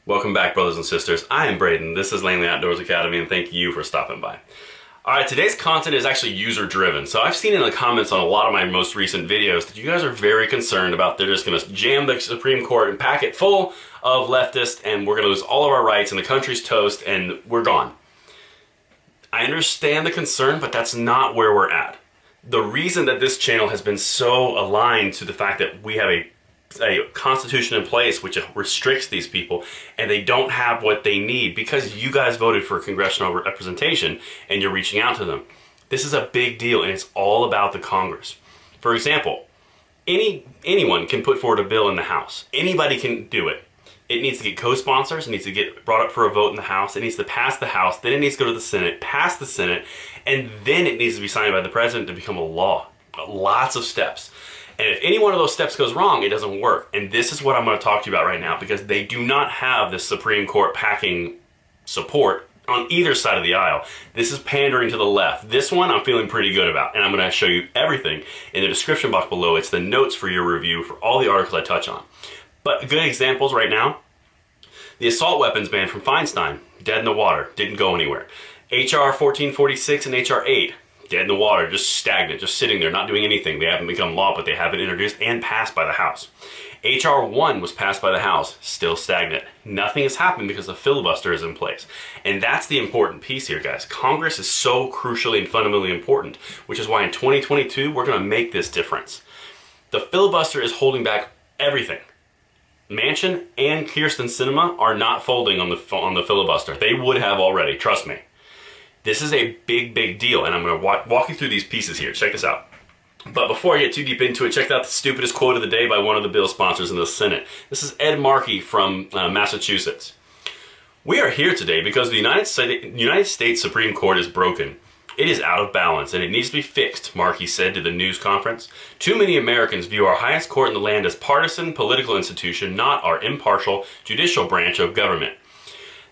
Welcome back, brothers and sisters. I am Braden. This is Langley Outdoors Academy, and thank you for stopping by. Alright, today's content is actually user-driven. So I've seen in the comments on a lot of my most recent videos that you guys are very concerned about they're just going to jam the Supreme Court and pack it full of leftists, and we're going to lose all of our rights, and the country's toast, and we're gone. I understand the concern, but that's not where we're at. The reason that this channel has been so aligned to the fact that we have a constitution in place which restricts these people and they don't have what they need because you guys voted for congressional representation and you're reaching out to them. This is a big deal, and it's all about the Congress. For example, anyone can put forward a bill in the House. Anybody can do it. It needs to get co-sponsors, it needs to get brought up for a vote in the House, it needs to pass the House, then it needs to go to the Senate, pass the Senate, and then it needs to be signed by the President to become a law. Lots of steps. And if any one of those steps goes wrong, it doesn't work. And this is what I'm going to talk to you about right now, because they do not have the Supreme Court packing support on either side of the aisle. This is pandering to the left. This one I'm feeling pretty good about, and I'm going to show you everything in the description box below. It's the notes for your review for all the articles I touch on. But good examples right now: the assault weapons ban from Feinstein, dead in the water, didn't go anywhere. HR 1446 and HR 8, dead in the water, just stagnant, just sitting there, not doing anything. They haven't become law, but they have been introduced and passed by the House. HR 1 was passed by the House, still stagnant. Nothing has happened because the filibuster is in place. And that's the important piece here, guys. Congress is so crucially and fundamentally important, which is why in 2022, we're going to make this difference. The filibuster is holding back everything. Manchin and Kyrsten Sinema are not folding on the filibuster. They would have already, trust me. This is a big, big deal, and I'm going to walk you through these pieces here. Check this out. But before I get too deep into it, check out the stupidest quote of the day by one of the bill sponsors in the Senate. This is Ed Markey from Massachusetts. "We are here today because the United States Supreme Court is broken. It is out of balance, and it needs to be fixed," Markey said to the news conference. "Too many Americans view our highest court in the land as partisan political institution, not our impartial judicial branch of government.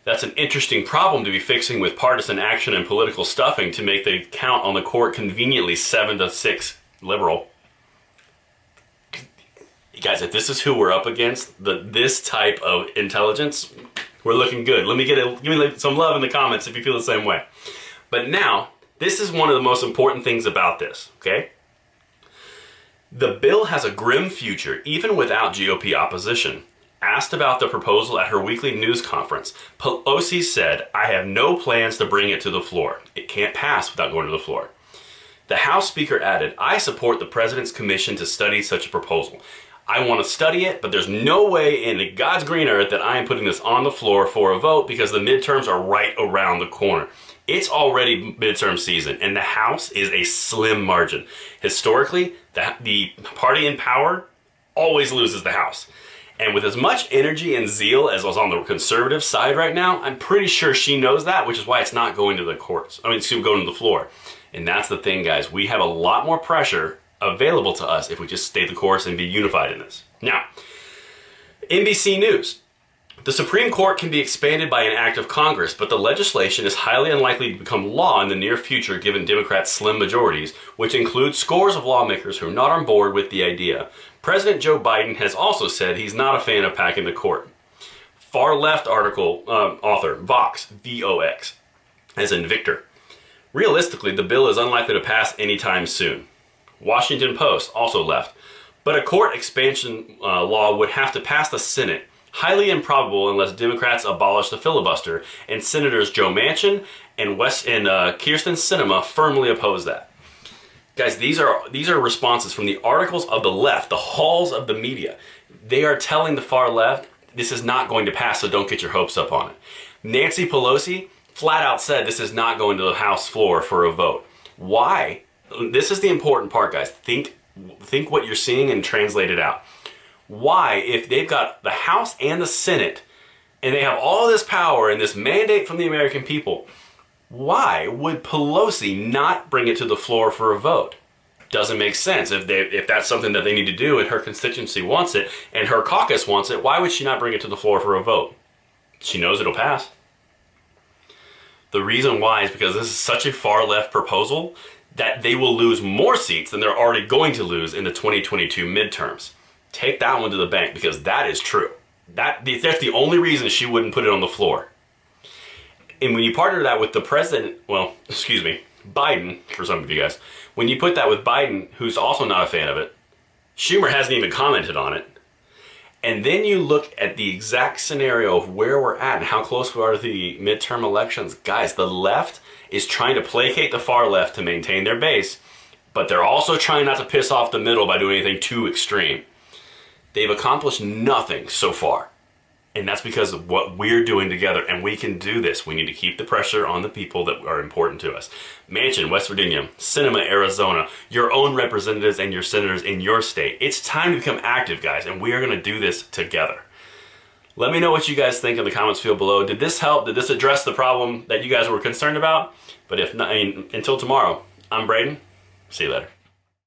That's an interesting problem to be fixing with partisan action and political stuffing to make the count on the court conveniently 7-6 liberal." Guys, if this is who we're up against, this type of intelligence, we're looking good. Give me some love in the comments if you feel the same way. But now, this is one of the most important things about this, okay? The bill has a grim future, even without GOP opposition. Asked about the proposal at her weekly news conference, Pelosi said, "I have no plans to bring it to the floor. It can't pass without going to the floor." The House Speaker added, "I support the President's commission to study such a proposal. I want to study it, but there's no way in God's green earth that I am putting this on the floor for a vote because the midterms are right around the corner." It's already midterm season, and the House is a slim margin. Historically, the party in power always loses the House. And with as much energy and zeal as was on the conservative side right now, I'm pretty sure she knows that, which is why it's not going to the courts. I mean, it's going to the floor. And that's the thing, guys. We have a lot more pressure available to us if we just stay the course and be unified in this. Now, NBC News. "The Supreme Court can be expanded by an act of Congress, but the legislation is highly unlikely to become law in the near future given Democrats' slim majorities, which include scores of lawmakers who are not on board with the idea. President Joe Biden has also said he's not a fan of packing the court." Far left article author, Vox, V-O-X, as in Victor. "Realistically, the bill is unlikely to pass anytime soon." Washington Post, also left. "But a court expansion law would have to pass the Senate. Highly improbable unless Democrats abolish the filibuster, and Senators Joe Manchin and Kyrsten Sinema firmly oppose that." Guys, these are responses from the articles of the left, the halls of the media. They are telling the far left, this is not going to pass, so don't get your hopes up on it. Nancy Pelosi flat out said this is not going to the House floor for a vote. Why? This is the important part, guys. Think what you're seeing and translate it out. Why, if they've got the House and the Senate, and they have all this power and this mandate from the American people, why would Pelosi not bring it to the floor for a vote? Doesn't make sense. If that's something that they need to do and her constituency wants it and her caucus wants it, why would she not bring it to the floor for a vote? She knows it'll pass. The reason why is because this is such a far left proposal that they will lose more seats than they're already going to lose in the 2022 midterms. Take that one to the bank, because that is true. That's the only reason she wouldn't put it on the floor. And when you partner that with the president, well, excuse me, Biden, for some of you guys, when you put that with Biden, who's also not a fan of it, Schumer hasn't even commented on it, and then you look at the exact scenario of where we're at and how close we are to the midterm elections, guys, the left is trying to placate the far left to maintain their base, but they're also trying not to piss off the middle by doing anything too extreme. They've accomplished nothing so far. And that's because of what we're doing together, and we can do this. We need to keep the pressure on the people that are important to us. Manchin, West Virginia, Sinema, Arizona, your own representatives and your senators in your state. It's time to become active, guys, and we are going to do this together. Let me know what you guys think in the comments field below. Did this help? Did this address the problem that you guys were concerned about? But if not, until tomorrow, I'm Braden. See you later.